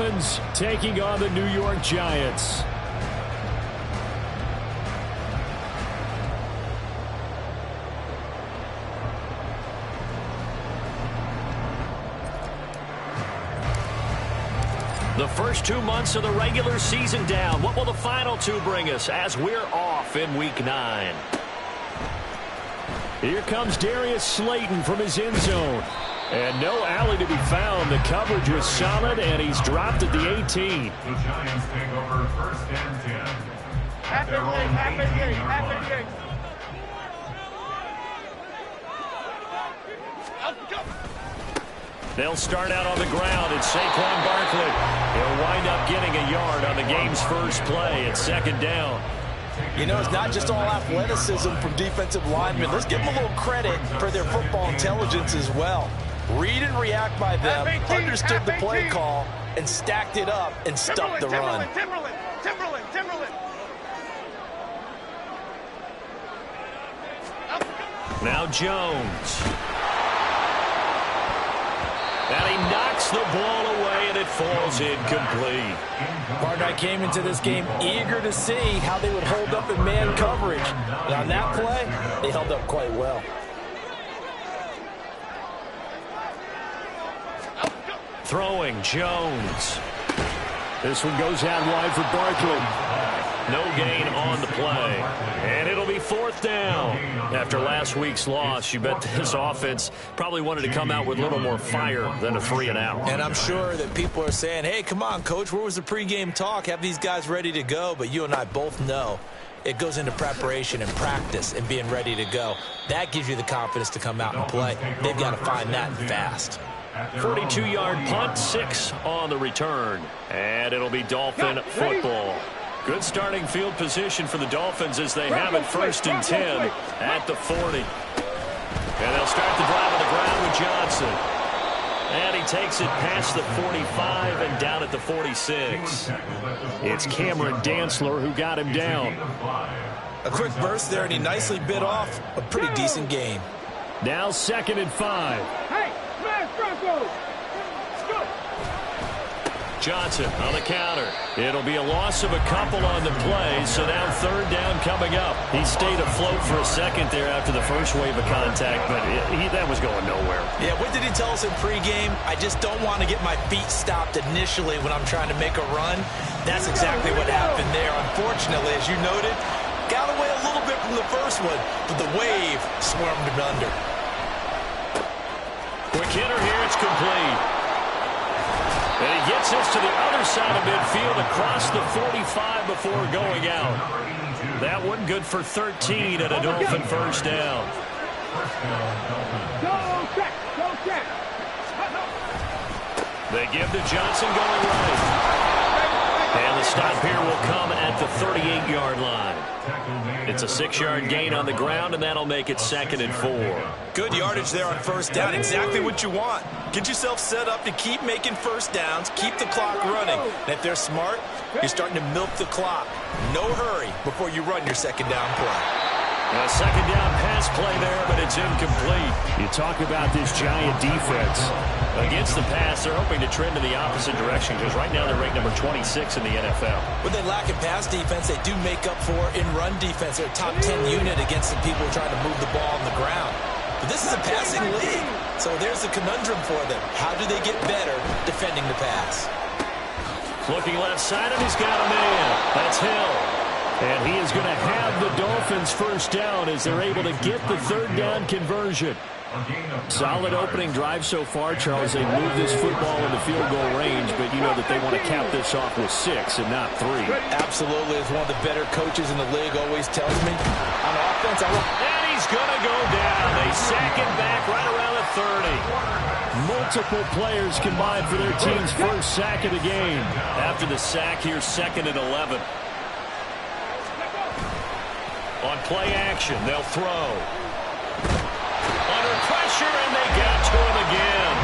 Dolphins taking on the New York Giants. The first 2 months of the regular season down. What will the final 2 bring us as we're off in Week 9? Here comes Darius Slayton from his end zone. And no alley to be found. The coverage was solid, and he's dropped at the 18. The Giants take over 1st and 10. Happen. They'll start out on the ground, and Saquon Barkley. He'll wind up getting a yard on the game's first play at 2nd down. You know, it's not just all athleticism from defensive linemen. Let's give them a little credit for their football intelligence as well. Read and react by them, understood the play call, and stacked it up and stuffed the run. Timberland. Now Jones. And he knocks the ball away, and it falls incomplete. Partner, I came into this game eager to see how they would hold up in man coverage. And on that play, they held up quite well. Throwing Jones. This one goes out wide for Barkley. No gain on the play. And it'll be 4th down. After last week's loss, you bet this offense probably wanted to come out with a little more fire than a 3-and-out. And I'm sure that people are saying, hey, come on, Coach, where was the pregame talk? Have these guys ready to go? But you and I both know it goes into preparation and practice and being ready to go. That gives you the confidence to come out and play. They've got to find that fast. 42-yard punt, 6 on the return. And it'll be Dolphin football. Good starting field position for the Dolphins as they have it 1st and 10 at the 40. And they'll start the drive on the ground with Johnson. And he takes it past the 45 and down at the 46. It's Cameron Dantzler who got him down. A quick burst there, and he nicely bit off a pretty decent game. Now 2nd and 5. Hey, smash Broncos! Johnson on the counter. It'll be a loss of a couple on the play, so now 3rd down coming up. He stayed afloat for a second there after the first wave of contact, but that was going nowhere. Yeah, what did he tell us in pregame? I just don't want to get my feet stopped initially when I'm trying to make a run. That's exactly what happened there. Unfortunately, as you noted, got away a little bit from the first one, but the wave swarmed him under. Quick hitter here, it's complete. And he gets us to the other side of midfield across the 45 before going out. That one good for 13 and a Dolphin 1st down. They give to Johnson going right. And the stop here will come at the 38-yard line. It's a 6-yard gain on the ground, and that'll make it 2nd and 4. Good yardage there on 1st down. Exactly what you want. Get yourself set up to keep making 1st downs, keep the clock running. And if they're smart, you're starting to milk the clock. No hurry before you run your 2nd down play. A 2nd down pass play there, but it's incomplete. You talk about this Giant defense. Against the pass, they're hoping to trend in the opposite direction because right now they're ranked number 26 in the NFL. When they lack in pass defense, they do make up for in run defense. They're a top 10 unit against the people trying to move the ball on the ground. But this is a passing league, so there's a conundrum for them. How do they get better defending the pass? Looking left side, and he's got a man. That's Hill. And he is going to have the Dolphins 1st down as they're able to get the 3rd down conversion. Solid opening drive so far, Charles. They move this football into field goal range, but you know that they want to cap this off with 6 and not 3. Absolutely. As one of the better coaches in the league always tells me, on offense, and he's going to go down. They sack him back right around the 30. Multiple players combined for their team's 1st sack of the game. After the sack, here's 2nd and 11. On play action, they'll throw. Under pressure, and they got to him again.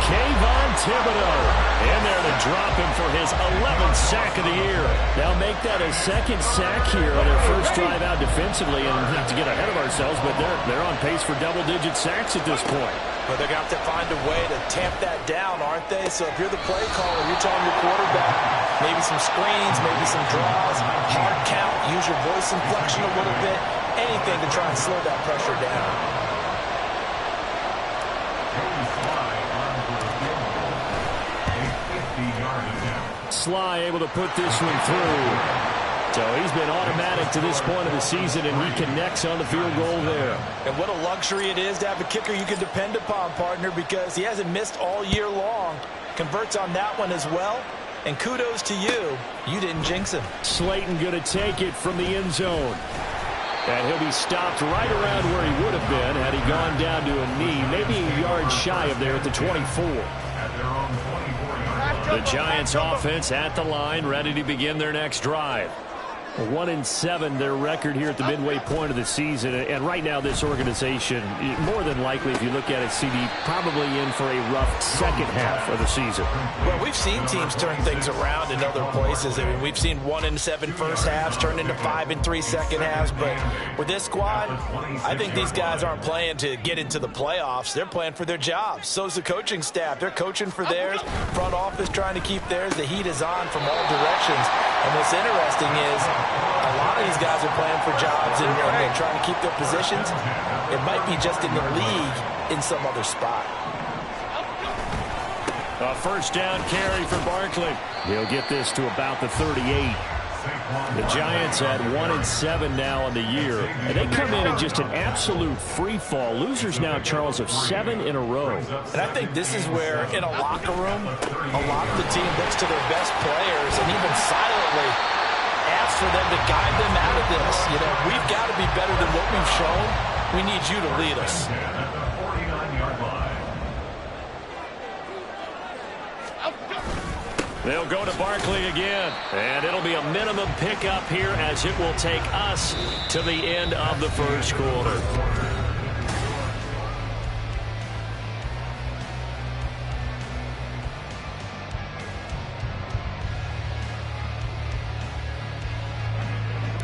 Kayvon Thibodeaux In there to drop him for his 11th sack of the year. They'll make that a second sack here on their first drive out defensively, and not to get ahead of ourselves, but they're on pace for double-digit sacks at this point. But they're going to have to find a way to tamp that down, aren't they? So if you're the play caller, you're telling your quarterback, maybe some screens, maybe some draws, hard count, use your voice inflection a little bit, anything to try and slow that pressure down. Sly able to put this one through. So he's been automatic to this point of the season, and he connects on the field goal there. And what a luxury it is to have a kicker you can depend upon, partner, because he hasn't missed all year long. Converts on that one as well. And kudos to you. You didn't jinx him. Slayton going to take it from the end zone. And he'll be stopped right around where he would have been had he gone down to a knee, maybe a yard shy of there at the 24. The Giants offense at the line, ready to begin their next drive. 1-7 their record here at the midway point of the season, and right now this organization, more than likely, if you look at it, CD, probably in for a rough second half of the season. Well, we've seen teams turn things around in other places. I mean, we've seen 1-7 first halves turn into 5-3 second halves, but with this squad, I think these guys aren't playing to get into the playoffs. They're playing for their jobs. So's the coaching staff. They're coaching for theirs. Front office trying to keep theirs. The heat is on from all directions. And what's interesting is a lot of these guys are playing for jobs and they're trying to keep their positions. It might be just in the league in some other spot. A first down carry for Barkley. He'll get this to about the 38. The Giants at 1-7 now on the year. And they come in just an absolute free fall. Losers now, Charles, of 7 in a row. And I think this is where, in a locker room, a lot of the team looks to their best players and even silently asks for them to guide them out of this. You know, we've got to be better than what we've shown. We need you to lead us. They'll go to Barkley again, and it'll be a minimum pickup here as it will take us to the end of the first quarter.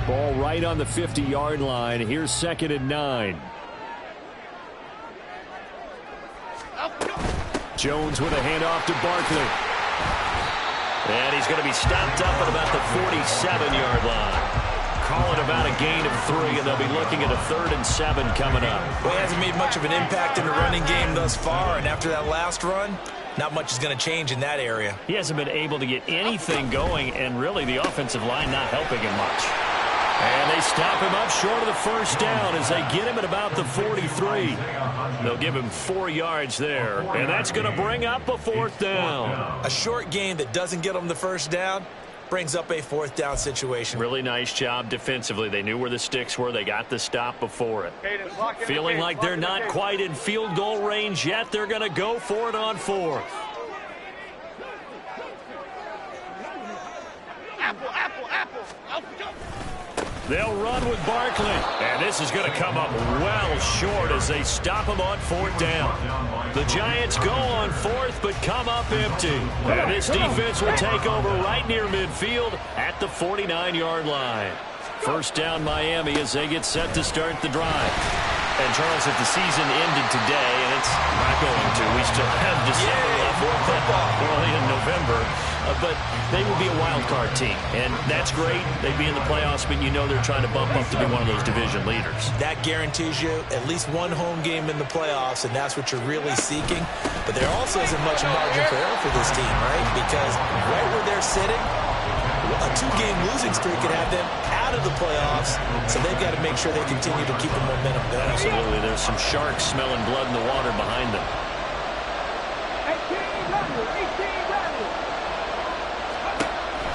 Ball right on the 50-yard line. Here's 2nd and 9. Jones with a handoff to Barkley. And he's going to be stopped up at about the 47-yard line. Call it about a gain of 3, and they'll be looking at a 3rd and 7 coming up. Well, he hasn't made much of an impact in the running game thus far, and after that last run, not much is going to change in that area. He hasn't been able to get anything going, and really the offensive line not helping him much. And they stop him up short of the first down as they get him at about the 43. They'll give him 4 yards there, and that's going to bring up a 4th down. A short gain that doesn't get them the first down brings up a 4th down situation. Really nice job defensively. They knew where the sticks were. They got the stop before it. Feeling like they're not quite in field goal range yet. They're going to go for it on 4th. They'll run with Barkley. And this is going to come up well short as they stop him on 4th down. The Giants go on 4th but come up empty. And this defense will take over right near midfield at the 49-yard line. First down Miami as they get set to start the drive. And Charles, if the season ended today, and it's not going to, we still have December left. We're only in November. But they would be a wild card team, and that's great. They'd be in the playoffs, but you know they're trying to bump up to be one of those division leaders. That guarantees you at least one home game in the playoffs, and that's what you're really seeking. But there also isn't much margin for error for this team, right? Because right where they're sitting, a 2-game losing streak could have them out of the playoffs, so they've got to make sure they continue to keep the momentum going. Absolutely. There's some sharks smelling blood in the water behind them.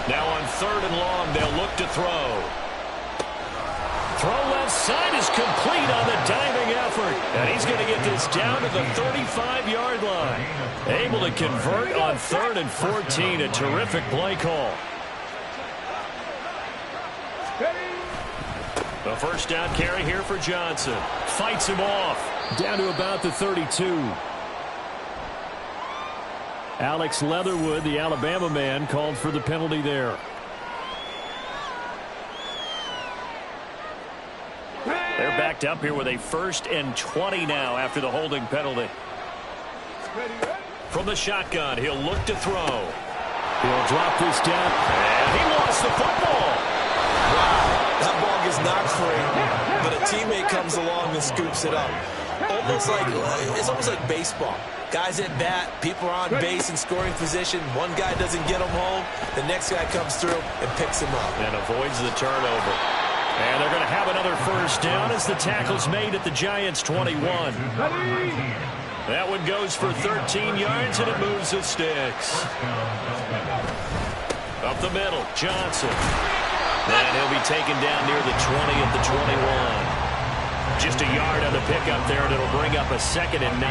Now on 3rd and long, they'll look to throw. Throw left side is complete on the diving effort. And he's going to get this down to the 35-yard line. Able to convert on 3rd and 14. A terrific play call. The first down carry here for Johnson. Fights him off. Down to about the 32. Alex Leatherwood, the Alabama man, called for the penalty there. They're backed up here with a 1st and 20 now after the holding penalty. From the shotgun, he'll look to throw. He'll drop this down. And he lost the football. Wow, that ball gets knocked free, but a teammate comes along and scoops it up. It's almost like baseball. Guys at bat, people are on base in scoring position. One guy doesn't get him home. The next guy comes through and picks him up. And avoids the turnover. And they're going to have another 1st down as the tackle's made at the Giants' 21. That one goes for 13 yards, and it moves the sticks. Up the middle, Johnson. And he'll be taken down near the 20 at the 21. Just a yard on the pickup there, and it'll bring up a 2nd and 9.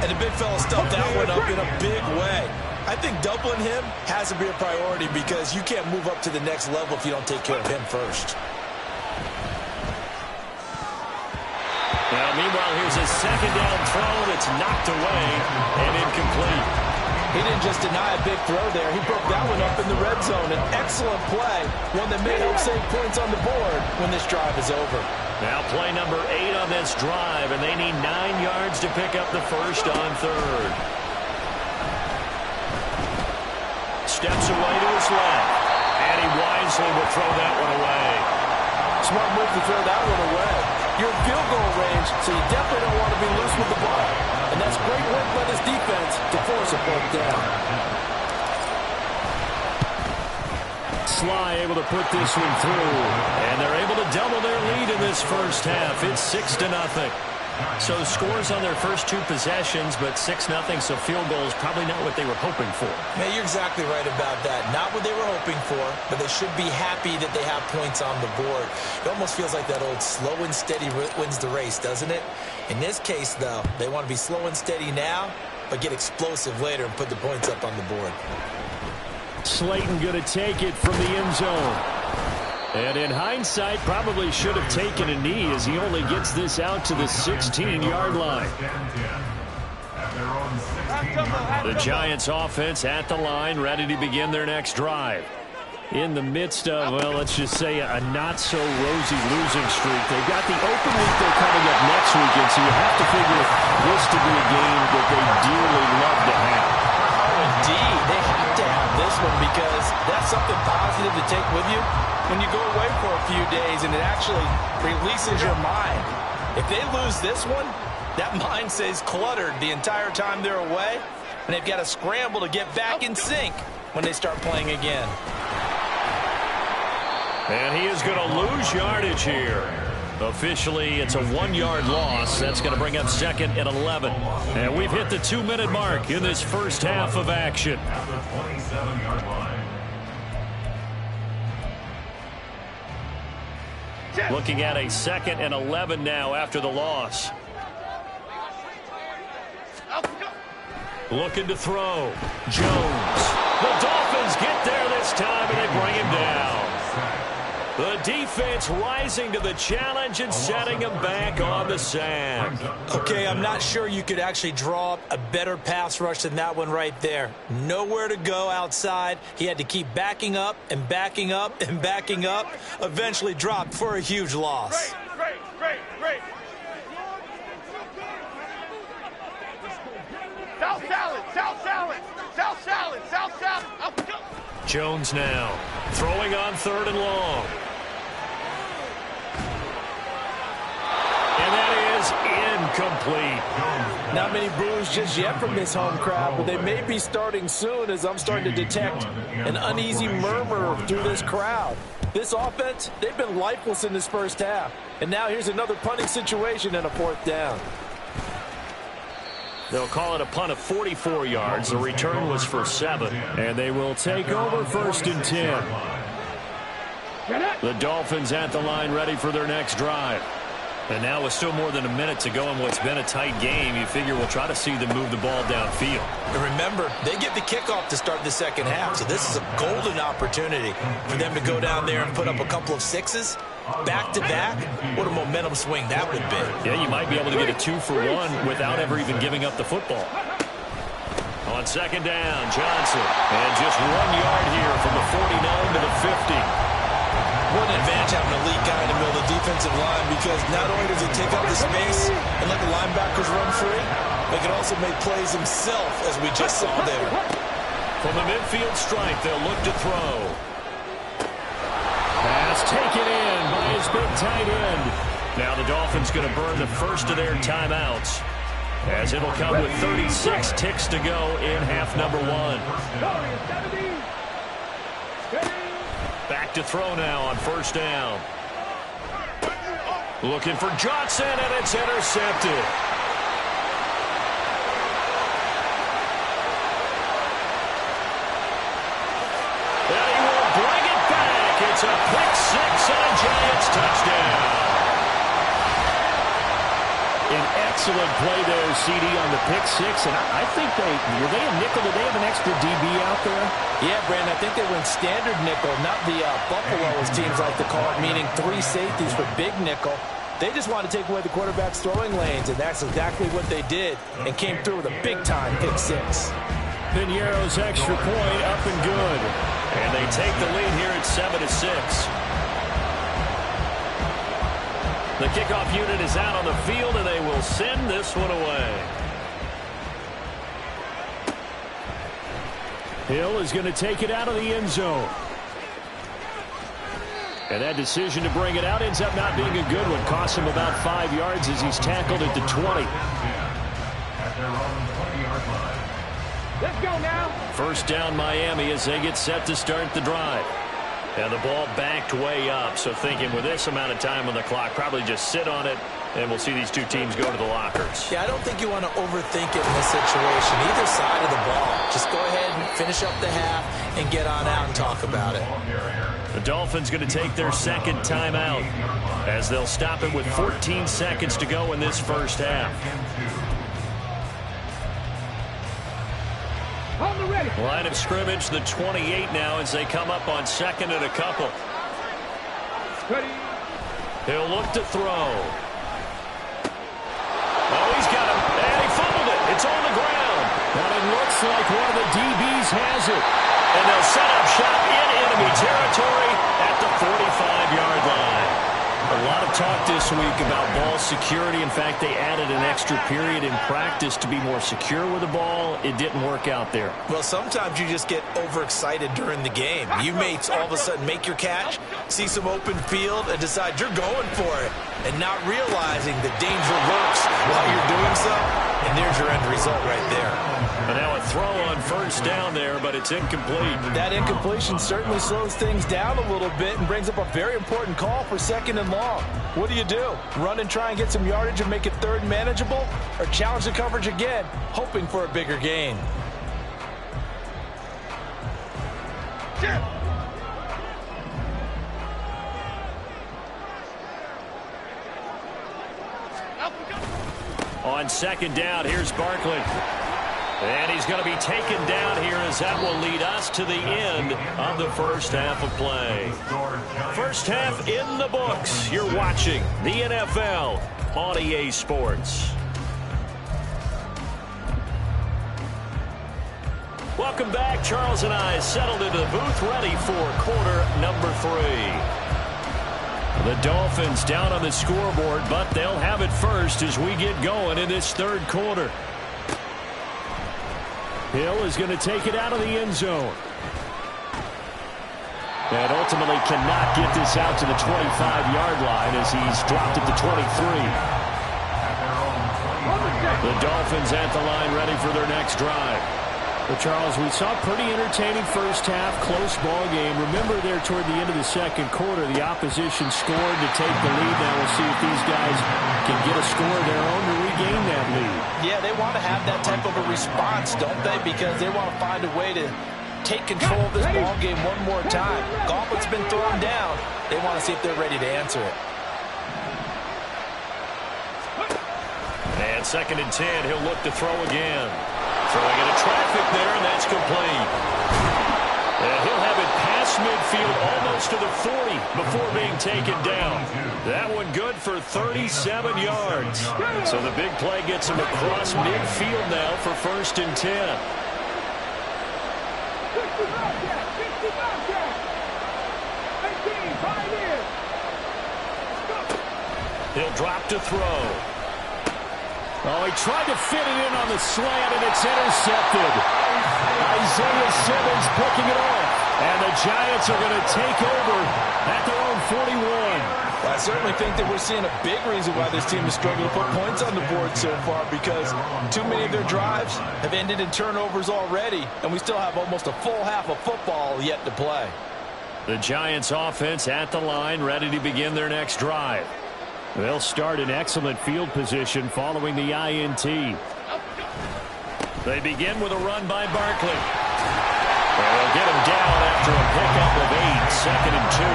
And the big fella stuffed that one up in a big way. I think doubling him has to be a priority because you can't move up to the next level if you don't take care of him first. Now, meanwhile, here's a 2nd down throw that's knocked away and incomplete. He didn't just deny a big throw there. He broke that one up in the red zone. An excellent play, one that may help save points on the board when this drive is over. Now play number 8 on this drive, and they need 9 yards to pick up the 1st on 3rd. Steps away to his left, and he wisely will throw that one away. Smart move to throw that one away. You're in field goal range, so you definitely don't want to be loose with the ball. And that's great work by this defense to force a 4th down. Sly able to put this one through. And they're able to double their lead in this 1st half. It's 6-0. So scores on their first 2 possessions, but 6-0, so field goals probably not what they were hoping for. Yeah, you're exactly right about that. Not what they were hoping for, but they should be happy that they have points on the board. It almost feels like that old slow and steady wins the race, doesn't it? In this case, though, they want to be slow and steady now, but get explosive later and put the points up on the board. Slayton going to take it from the end zone. And in hindsight, probably should have taken a knee as he only gets this out to the 16-yard line. The Giants offense at the line, ready to begin their next drive. In the midst of, well, let's just say a not-so-rosy losing streak. They've got the open week they're coming up next weekend, so you have to figure this to be a game that they dearly love to have. Indeed, they have to have this one because that's something positive to take with you when you go away for a few days, and it actually releases your mind. If they lose this one, that mind stays cluttered the entire time they're away, and they've got to scramble to get back in sync when they start playing again. And he is going to lose yardage here. Officially, it's a 1-yard loss. That's going to bring up 2nd and 11. And we've hit the 2-minute mark in this 1st half of action. At the 27-yard line. Looking at a 2nd and 11 now after the loss. Looking to throw. Jones. The Dolphins get there this time, and they bring him down. The defense rising to the challenge and setting him back on the sack. Okay, I'm not sure you could actually draw up a better pass rush than that one right there. Nowhere to go outside. He had to keep backing up and backing up and backing up. Eventually dropped for a huge loss. Great. South salad. Jones now throwing on 3rd and long. And that is incomplete. Not many boos just yet from this home crowd, but they may be starting soon as I'm starting to detect an uneasy murmur through this crowd. This offense, they've been lifeless in this 1st half. And now here's another punting situation and a 4th down. They'll call it a punt of 44 yards. The return was for 7. And they will take over 1st and 10. The Dolphins at the line ready for their next drive. And now with still more than a minute to go in what's been a tight game, you figure we'll try to see them move the ball downfield. And remember, they get the kickoff to start the 2nd half, so this is a golden opportunity for them to go down there and put up a couple of 6s. Back-to-back, what a momentum swing that would be. Yeah, you might be able to get a 2-for-1 without ever even giving up the football. On second down, Johnson. And just 1 yard here from the 49 to the 50. What an advantage having a elite guy in the middle of the defensive line, because not only does he take up the space and let the linebackers run free, but he can also make plays himself, as we just saw there. From the midfield stripe, they'll look to throw. Pass taken in by his big tight end. Now the Dolphins going to burn the first of their timeouts, as it'll come with 36 ticks to go in half number 1. Back to throw now on first down. Looking for Johnson, and it's intercepted. And he will bring it back. It's a pick 6 on Giants touchdown. An excellent play there, CD, on the pick 6. And I think were they a nickel? Did they have an extra DB out there? Yeah, Brandon, I think they went standard nickel, not the Buffalo, as teams like to call it, meaning 3 safeties for big nickel. They just wanted to take away the quarterback's throwing lanes, and that's exactly what they did, and came through with a big-time pick 6. Piñeiro's extra point up and good. And they take the lead here at 7-6. The kickoff unit is out on the field, and they will send this one away. Hill is going to take it out of the end zone. And that decision to bring it out ends up not being a good one. Costs him about 5 yards as he's tackled at the 20. Let's go now. First down Miami as they get set to start the drive. And the ball backed way up, so thinking with this amount of time on the clock, probably just sit on it, and we'll see these two teams go to the lockers. Yeah, I don't think you want to overthink it in this situation. Either side of the ball. Just go ahead and finish up the half and get on out and talk about it. The Dolphins going to take their second timeout as they'll stop it with 14 seconds to go in this first half. Line of scrimmage, the 28 now as they come up on second and a couple. He'll look to throw. Oh, he's got him, and he fumbled it. It's on the ground. But it looks like one of the DBs has it. And they'll set up shop in enemy territory at the 45-yard line. A lot of talk this week about ball security. In fact, they added an extra period in practice to be more secure with the ball. It didn't work out there. Well, sometimes you just get overexcited during the game. You may all of a sudden make your catch, see some open field, and decide you're going for it, and not realizing the danger lurks while you're doing so, and there's your end result right there. And now a throw on first down there, but it's incomplete. That incompletion certainly slows things down a little bit and brings up a very important call for second and long. What do? Run and try and get some yardage and make it third manageable, or challenge the coverage again, hoping for a bigger gain? On second down, here's Barkley. And he's going to be taken down here as that will lead us to the end of the first half of play. First half in the books. You're watching the NFL on EA Sports. Welcome back. Charles and I settled into the booth ready for quarter number 3. The Dolphins down on the scoreboard, but they'll have it first as we get going in this third quarter. Hill is going to take it out of the end zone. And ultimately cannot get this out to the 25-yard line as he's dropped at the 23. The Dolphins at the line ready for their next drive. Well, Charles, we saw a pretty entertaining first half, close ball game. Remember there toward the end of the second quarter, the opposition scored to take the lead. Now we'll see if these guys can get a score of their own to regain that lead. Yeah, they want to have that type of a response, don't they? Because they want to find a way to take control of this ball game one more time. Gauntlet's been thrown down. They want to see if they're ready to answer it. And second and 10, he'll look to throw again. Throwing into traffic there, and that's complete. And he'll have it past midfield almost to the 40 before being taken down. That one good for 37 yards. So the big play gets him across midfield now for first and 10. He'll drop to throw. Oh, he tried to fit it in on the slant, and it's intercepted. Isaiah Simmons picking it off. And the Giants are going to take over at their own 41. Well, I certainly think that we're seeing a big reason why this team is struggling to put points on the board so far, because too many of their drives have ended in turnovers already, and we still have almost a full half of football yet to play. The Giants offense at the line, ready to begin their next drive. They'll start in excellent field position following the INT. They begin with a run by Barkley. They'll get him down after a pickup of 8, 2nd and 2.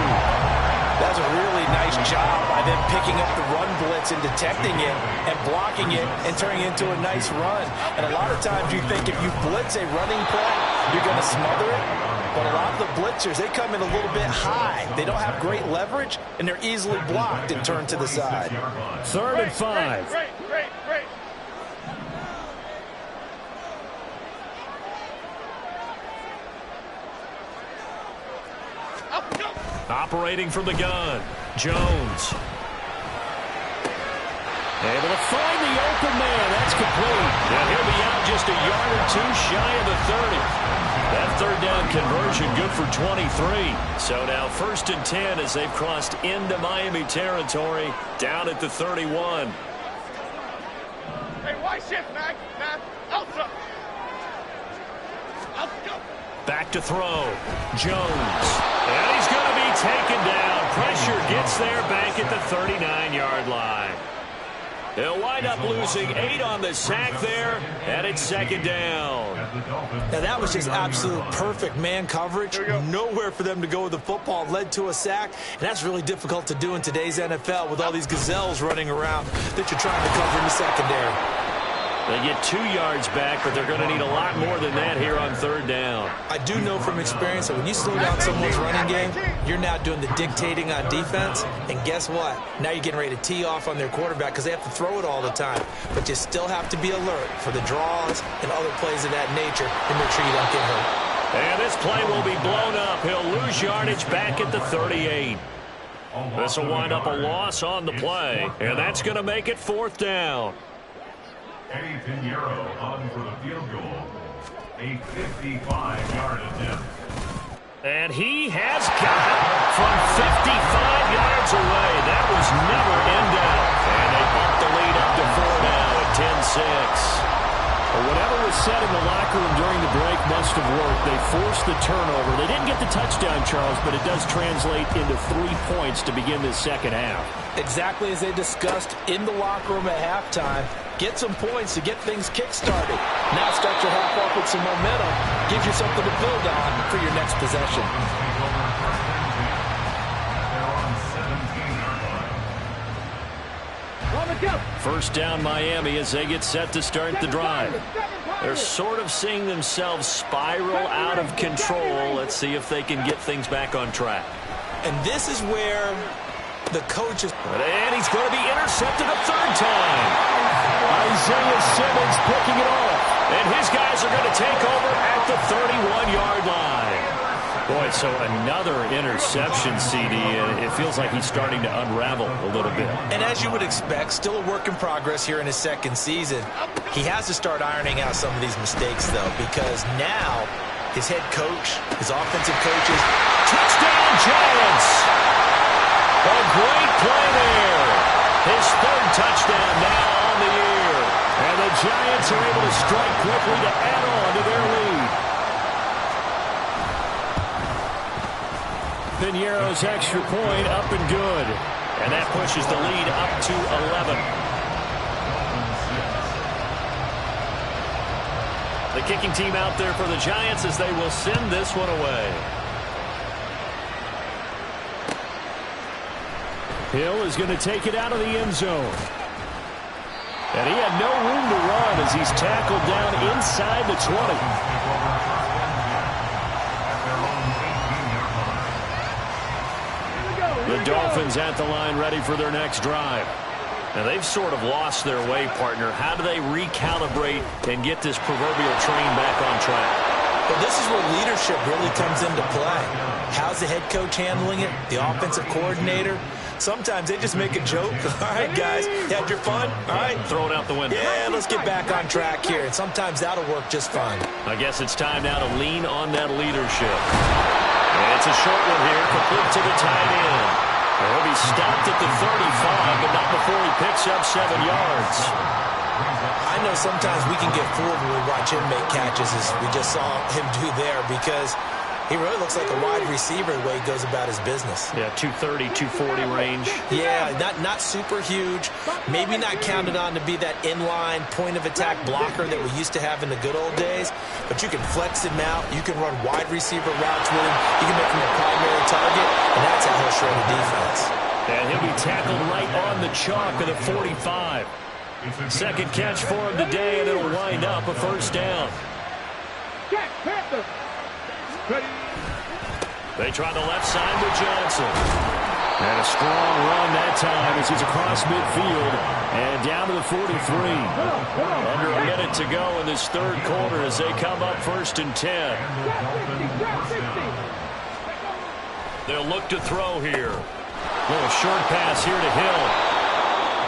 That's a really nice job by them picking up the run blitz and detecting it and blocking it and turning it into a nice run. And a lot of times you think if you blitz a running play, you're going to smother it. But a lot of the blitzers, they come in a little bit high. They don't have great leverage, and they're easily blocked and turned to the side. 3rd and 5. Great. Operating from the gun, Jones. Able to find the open man. That's complete. And he'll be out just a yard or two shy of the 30. That 3rd down conversion good for 23. So now 1st and 10 as they've crossed into Miami territory down at the 31. Hey, why shift, Mac? Ultra. Back to throw. Jones. And he's going to be taken down. Pressure gets there back at the 39-yard line. They'll wind up losing 8 on the sack there, and it's 2nd down. Now, that was just absolute perfect man coverage. Nowhere for them to go with the football. Led to a sack, and that's really difficult to do in today's NFL with all these gazelles running around that you're trying to cover in the secondary. They get 2 yards back, but they're going to need a lot more than that here on 3rd down. I do know from experience that when you slow down someone's running game, you're now doing the dictating on defense. And guess what? Now you're getting ready to tee off on their quarterback because they have to throw it all the time. But you still have to be alert for the draws and other plays of that nature and make sure you don't get hurt. And this play will be blown up. He'll lose yardage back at the 38. This will wind up a loss on the play, and that's going to make it 4th down. Eddie Pinheiro on for the field goal. A 55-yard attempt. And he has got it from 55 yards away. That was never in doubt. And they bump the lead up to 4 now at 10-6. Well, whatever was said in the locker room during the break must have worked. They forced the turnover. They didn't get the touchdown, Charles, but it does translate into 3 points to begin this second half. Exactly as they discussed in the locker room at halftime. Get some points to get things kick-started. Now start your half off with some momentum. Gives you something to build on for your next possession. First down Miami as they get set to start the drive. They're sort of seeing themselves spiral out of control. Let's see if they can get things back on track. And this is where the coach is... And he's going to be intercepted a 3rd time. Isaiah Simmons picking it off. And his guys are going to take over at the 31-yard line. Boy, so another interception, CD, and it feels like he's starting to unravel a little bit. And as you would expect, still a work in progress here in his 2nd season. He has to start ironing out some of these mistakes, though, because now his head coach, his offensive coaches... Touchdown, Giants! A great play there. His 3rd touchdown now on the year. And the Giants are able to strike quickly to add on to their lead. Pinheiro's extra point up and good. And that pushes the lead up to 11. The kicking team out there for the Giants as they will send this one away. Hill is going to take it out of the end zone. And he had no room to run as he's tackled down inside the 20. The Dolphins at the line ready for their next drive. Now they've sort of lost their way, partner. How do they recalibrate and get this proverbial train back on track? But this is where leadership really comes into play. How's the head coach handling it? The offensive coordinator? Sometimes they just make a joke. All right, guys, you had your fun? All right. Throw it out the window. Yeah, let's get back on track here. And sometimes that'll work just fine. I guess it's time now to lean on that leadership. And it's a short one here, complete to the tight end. He'll be stopped at the 35, but not before he picks up 7 yards. I know sometimes we can get fooled when we watch him make catches, as we just saw him do there, because he really looks like a wide receiver the way he goes about his business. Yeah, 230, 240 range. Yeah, not super huge. Maybe not counted on to be that inline point-of-attack blocker that we used to have in the good old days, but you can flex him out. You can run wide receiver routes with him. You can make him a primary target, and that's how he'll shred a defense. And he'll be tackled right on the chalk of the 45. Second catch for him today, and it'll wind up a first down. They try the left side with Johnson. And a strong run that time as he's across midfield and down to the 43. Under a minute to go in this third quarter as they come up 1st and 10. They'll look to throw here. Little short pass here to Hill.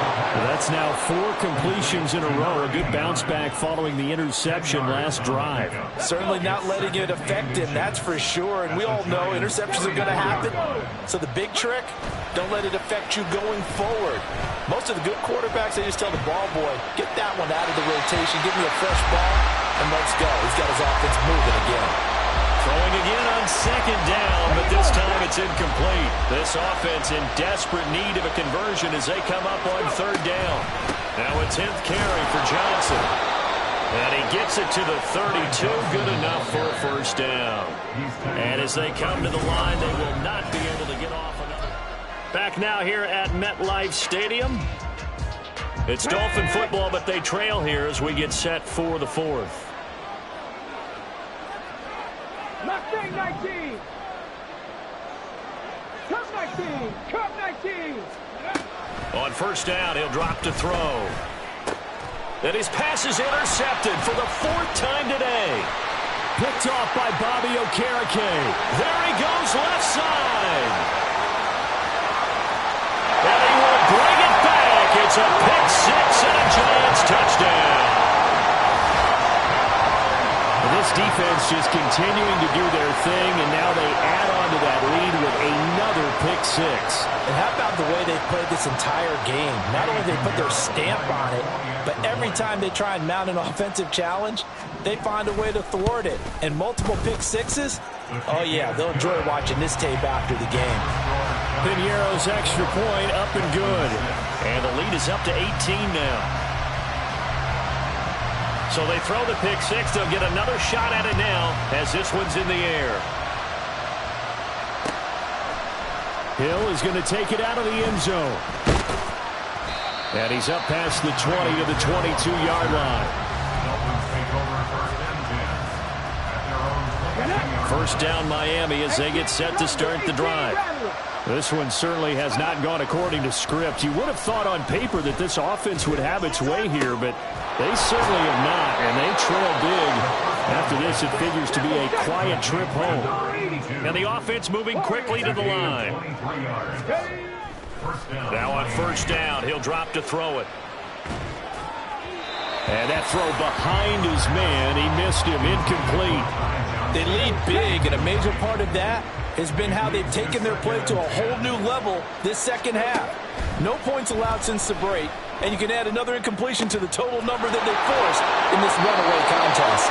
Well, that's now 4 completions in a row. A good bounce back following the interception last drive. Certainly not letting it affect him, that's for sure. And we all know interceptions are going to happen. So the big trick, don't let it affect you going forward. Most of the good quarterbacks, they just tell the ball boy, get that one out of the rotation, give me a fresh ball, and let's go. He's got his offense moving again. Throwing again on 2nd down, but this time it's incomplete. This offense in desperate need of a conversion as they come up on 3rd down. Now a 10th carry for Johnson. And he gets it to the 32, good enough for a first down. And as they come to the line, they will not be able to get off another. Back now here at MetLife Stadium. It's Dolphin football, but they trail here as we get set for the 4th. Mustang 19! Cup 19! Cup 19! On 1st down, he'll drop to throw. And his pass is intercepted for the 4th time today. Picked off by Bobby Okereke. There he goes, left side. And he will bring it back. It's a pick 6 and a Giants touchdown. This defense just continuing to do their thing, and now they add on to that lead with another pick 6. And how about the way they've played this entire game? Not only they put their stamp on it, but every time they try and mount an offensive challenge, they find a way to thwart it. And multiple pick 6s, oh yeah, they'll enjoy watching this tape after the game. Piñeiro's extra point up and good. And the lead is up to 18 now. So they throw the pick 6. They'll get another shot at it now as this one's in the air. Hill is going to take it out of the end zone. And he's up past the 20 to the 22-yard line. First down Miami as they get set to start the drive. This one certainly has not gone according to script. You would have thought on paper that this offense would have its way here, but they certainly have not, and they trail big. After this, it figures to be a quiet trip home. And the offense moving quickly to the line. Now on 1st down, he'll drop to throw it. And that throw behind his man, he missed him, incomplete. They lead big, and a major part of that has been how they've taken their play to a whole new level this second half. No points allowed since the break, and you can add another incompletion to the total number that they forced in this runaway contest.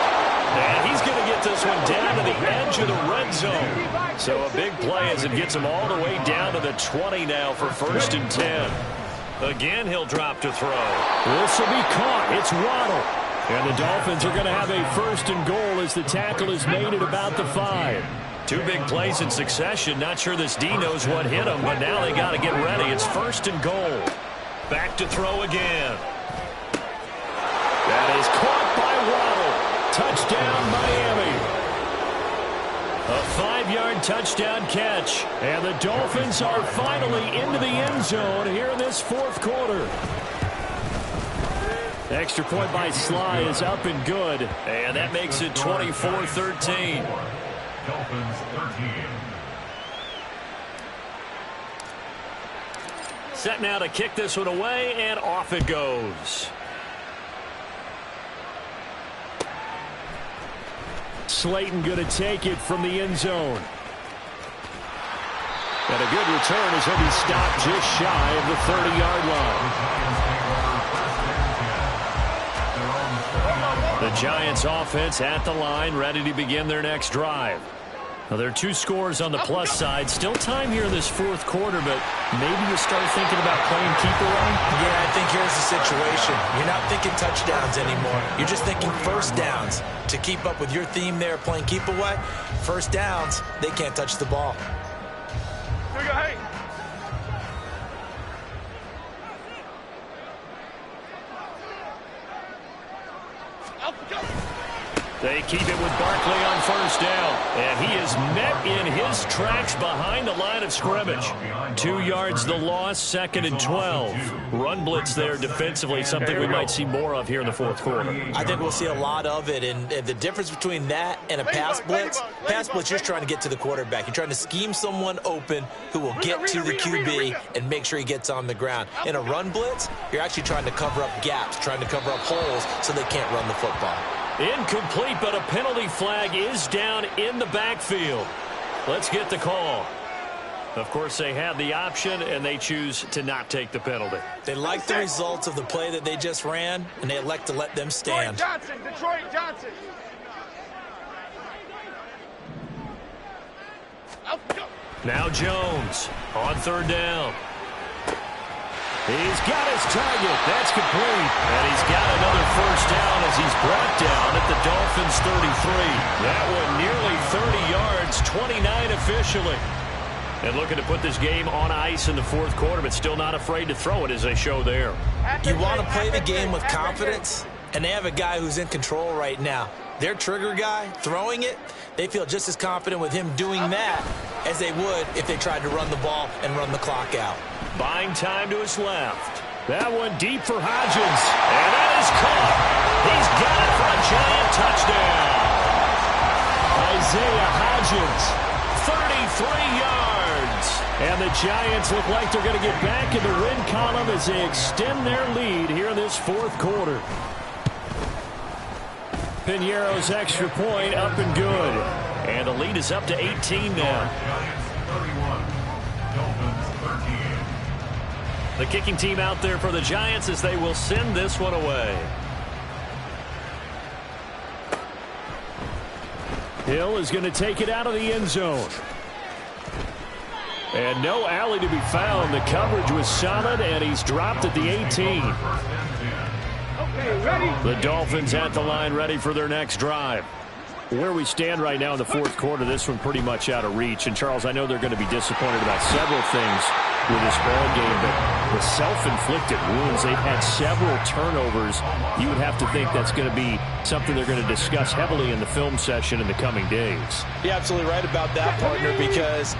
And he's going to get this one down to the edge of the red zone. So a big play as it gets him all the way down to the 20 now for 1st and 10. Again, he'll drop to throw. This will be caught. It's Waddle. And the Dolphins are going to have a 1st and goal as the tackle is made at about the 5. 2 big plays in succession. Not sure this D knows what hit him, but now they got to get ready. It's 1st and goal. Back to throw again. That is caught by Waddle. Touchdown, Miami. A 5-yard touchdown catch. And the Dolphins are finally into the end zone here in this 4th quarter. Extra point by Sly is up and good. And that makes it 24-13. Dolphins 13. Set now to kick this one away, and off it goes. Slayton going to take it from the end zone. And a good return as he'll be stopped just shy of the 30-yard line. The Giants offense at the line, ready to begin their next drive. Well, there are 2 scores on the plus side. Still time here in this fourth quarter, but maybe you start thinking about playing keep away? Yeah, I think here's the situation. You're not thinking touchdowns anymore. You're just thinking first downs. To keep up with your theme there, playing keep away, first downs, they can't touch the ball. Here we go, hey. They keep it with Barkley on first down. And he is met in his tracks behind the line of scrimmage. 2 yards the loss, 2nd and 12. Run blitz there defensively, something we might see more of here in the fourth quarter. I think we'll see a lot of it. And the difference between that and a pass blitz, you're just trying to get to the quarterback. You're trying to scheme someone open who will get to the QB and make sure he gets on the ground. In a run blitz, you're actually trying to cover up gaps, trying to cover up holes so they can't run the football. Incomplete, but a penalty flag is down in the backfield. Let's get the call. Of course, they had the option, and they choose to not take the penalty. They like the results of the play that they just ran, and they elect to let them stand. Detroit Johnson. Now Jones on third down. He's got his target. That's complete. And he's got another first down as he's brought down at the Dolphins' 33. That one nearly 30 yards, 29 officially. And looking to put this game on ice in the fourth quarter, but still not afraid to throw it as they show there. You want to play the game with confidence, and they have a guy who's in control right now. Their trigger guy, throwing it, they feel just as confident with him doing that as they would if they tried to run the ball and run the clock out. Buying time to his left. That one deep for Hodgins. And that is caught. He's got it for a giant touchdown. Isaiah Hodgins. 33 yards. And the Giants look like they're going to get back in the win column as they extend their lead here in this fourth quarter. Piñeiro's extra point up and good. And the lead is up to 18 now. The kicking team out there for the Giants as they will send this one away. Hill is going to take it out of the end zone. And no alley to be found. The coverage was solid, and he's dropped at the 18. Okay, ready? The Dolphins at the line, ready for their next drive. Where we stand right now in the fourth quarter, this one pretty much out of reach. And, Charles, I know they're going to be disappointed about several things with this ball game, but the self-inflicted wounds, they've had several turnovers. You would have to think that's going to be something they're going to discuss heavily in the film session in the coming days. You're absolutely right about that, partner, because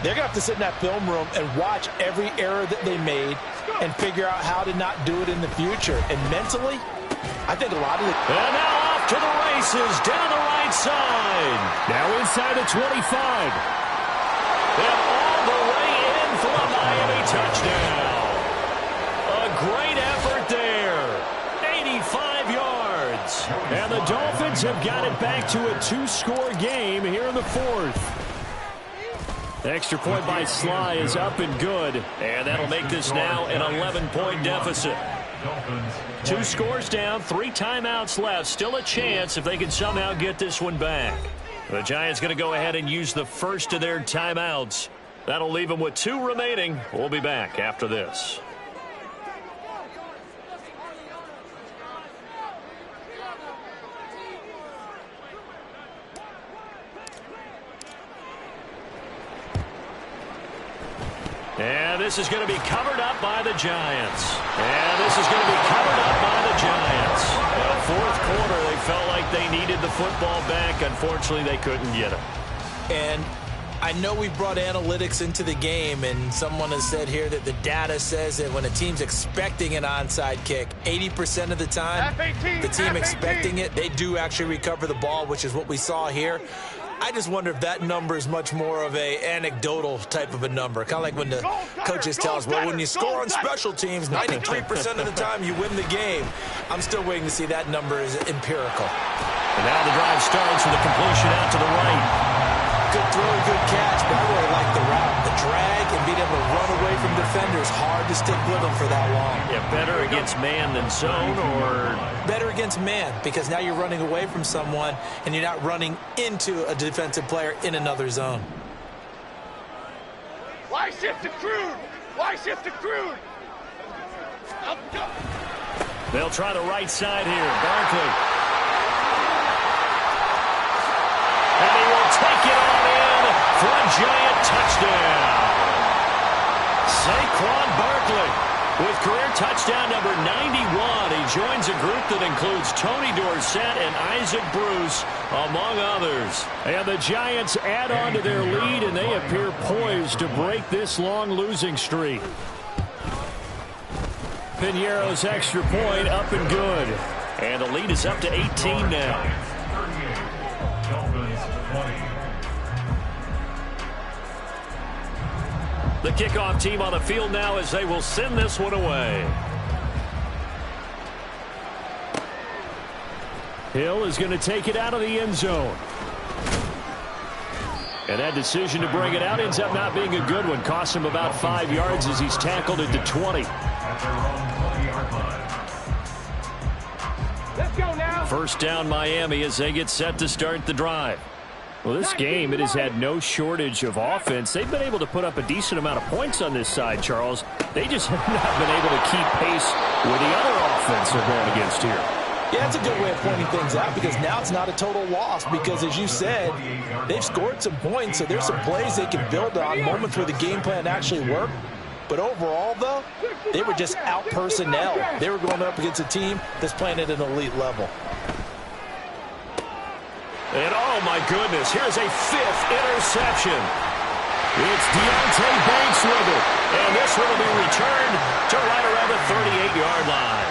they're going to have to sit in that film room and watch every error that they made and figure out how to not do it in the future. And mentally, I think a lot of it. And now off to the races down the right side. Now inside the 25. And all the way in for a Miami touchdown. A great effort there. 85 yards. And the Dolphins have got it back to a 2-score game here in the fourth. Extra point by Sly is up and good. And that'll make this now an 11-point deficit. 2 scores down, 3 timeouts left. Still a chance if they can somehow get this one back. The Giants going to go ahead and use the first of their timeouts. That'll leave them with 2 remaining. We'll be back after this. And this is going to be covered up by the Giants. And this is going to be covered up by the Giants. Fourth quarter, they felt like they needed the football back. Unfortunately, they couldn't get it. And I know we brought analytics into the game, and someone has said here that the data says that when a team's expecting an onside kick, 80% of the time, the team expecting it, they do actually recover the ball, which is what we saw here. I just wonder if that number is much more of a anecdotal type of a number. Kind of like when the coaches tell us, well, when you score on special teams, 93% of the time you win the game. I'm still waiting to see that number is empirical. And now the drive starts with a completion out to the right. Good throw, good catch, but I really like the route. The drag and being able to run away from defenders, hard to stick with them for that long. Yeah, better against man than zone, or? Better against man, because now you're running away from someone and you're not running into a defensive player in another zone. Why shift to Crude? Why shift to Crude? They'll try the right side here. Barkley. And he will take it on in for a giant touchdown. Saquon Barkley with career touchdown number 91. He joins a group that includes Tony Dorsett and Isaac Bruce, among others. And the Giants add on to their lead, and they appear poised to break this long losing streak. Piñeiro's extra point up and good. And the lead is up to 18 now. The kickoff team on the field now as they will send this one away. Hill is going to take it out of the end zone. And that decision to bring it out ends up not being a good one. Cost him about 5 yards as he's tackled at the 20. Let's go now. First down Miami as they get set to start the drive. Well, this game, it has had no shortage of offense. They've been able to put up a decent amount of points on this side, Charles. They just have not been able to keep pace with the other offense they're going against here. Yeah, it's a good way of pointing things out because now it's not a total loss because, as you said, they've scored some points, so there's some plays they can build on, moments where the game plan actually worked. But overall, though, they were just out-personnel. They were going up against a team that's playing at an elite level. And oh my goodness, here's a 5th interception. It's Deontay Banks with it. And this one will be returned to right around the 38-yard line.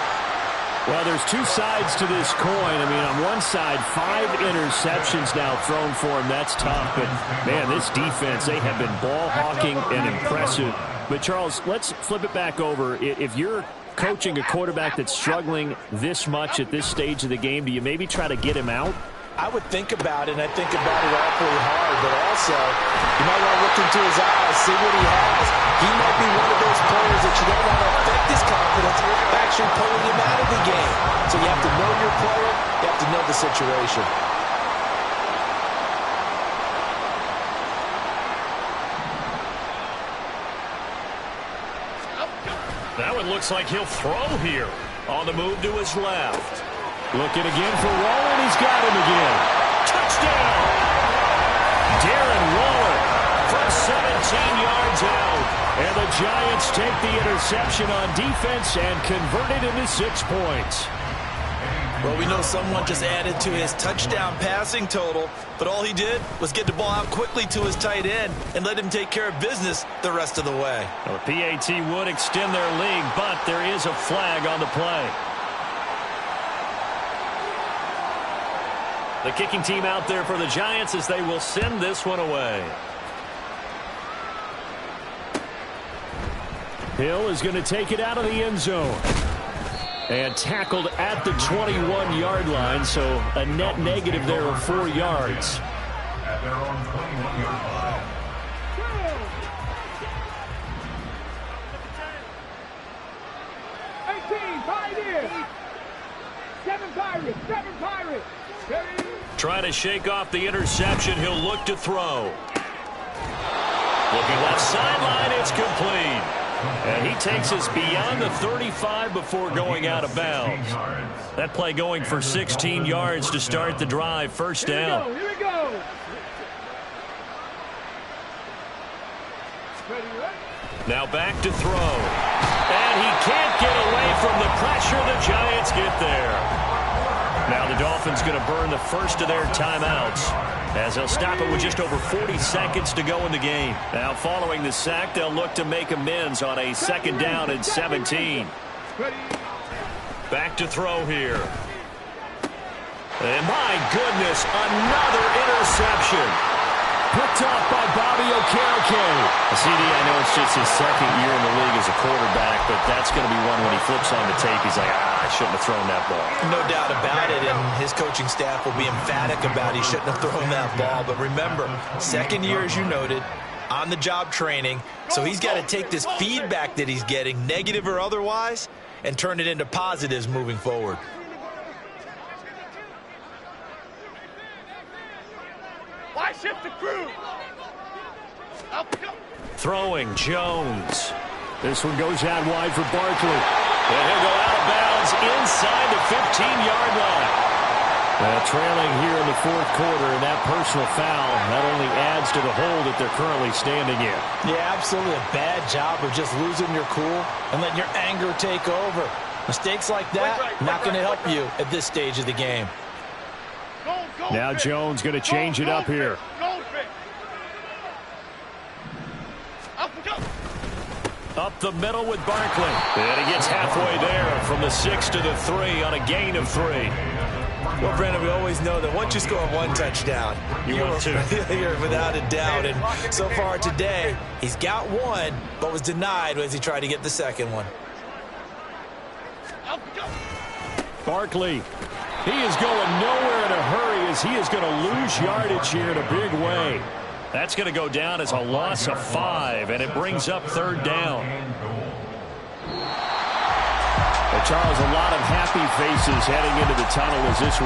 Well, there's two sides to this coin. I mean, on one side, 5 interceptions now thrown for him. That's tough. But, man, this defense, they have been ball hawking and impressive. But, Charles, let's flip it back over. If you're coaching a quarterback that's struggling this much at this stage of the game, do you maybe try to get him out? I would think about it, and I think about it awfully hard, but also you might want to look into his eyes, see what he has. He might be one of those players that you don't want to affect his confidence by actually pulling him out of the game. So you have to know your player, you have to know the situation. That one looks like he'll throw here. On the move to his left. Looking again for Waller, and he's got him again. Touchdown! Darren Waller from 17 yards out. And the Giants take the interception on defense and convert it into 6 points. Well, we know someone just added to his touchdown passing total, but all he did was get the ball out quickly to his tight end and let him take care of business the rest of the way. Well, the PAT would extend their lead, but there is a flag on the play. The kicking team out there for the Giants as they will send this one away. Hill is going to take it out of the end zone. And tackled at the 21-yard line, so a net negative there of 4 yards. At their own 21-yard line. Pioneers. 7 Pirates. 7 Pirates. Trying to shake off the interception. He'll look to throw. Looking left sideline. It's complete. And he takes us beyond the 35 before going out of bounds. That play going for 16 yards to start the drive. First down. Here we go. Now back to throw. And he can't get away from the pressure. The Giants get there. Now the Dolphins going to burn the first of their timeouts. as they'll stop it with just over 40 seconds to go in the game. Now, following the sack, they'll look to make amends on a 2nd down and 17. Back to throw here. And my goodness, another interception. Picked off by Bobby Okereke. CD, I know it's just his 2nd year in the league as a quarterback, but that's going to be one when he flips on the tape. He's like, I shouldn't have thrown that ball. No doubt about it, and his coaching staff will be emphatic about he shouldn't have thrown that ball. But remember, 2nd year, as you noted, on-the-job training, so he's got to take this feedback that he's getting, negative or otherwise, and turn it into positives moving forward. Why shift the crew? Throwing Jones. This one goes out wide for Barkley. And he'll go out of bounds inside the 15-yard line. Trailing here in the 4th quarter, and that personal foul not only adds to the hole that they're currently standing in. Yeah, absolutely a bad job of just losing your cool and letting your anger take over. Mistakes like that, not going to help you at this stage of the game. Now Jones going to change it up here. Up the middle with Barkley. And he gets halfway there from the 6 to the 3 on a gain of 3. Well, Brandon, we always know that once you score 1 touchdown, you're without a doubt. And so far today, he's got 1, but was denied as he tried to get the 2nd one. Barkley. He is going nowhere in a hurry as he is going to lose yardage here in a big way. That's going to go down as a loss of 5, and it brings up 3rd down. Well, Charles, a lot of happy faces heading into the tunnel as this one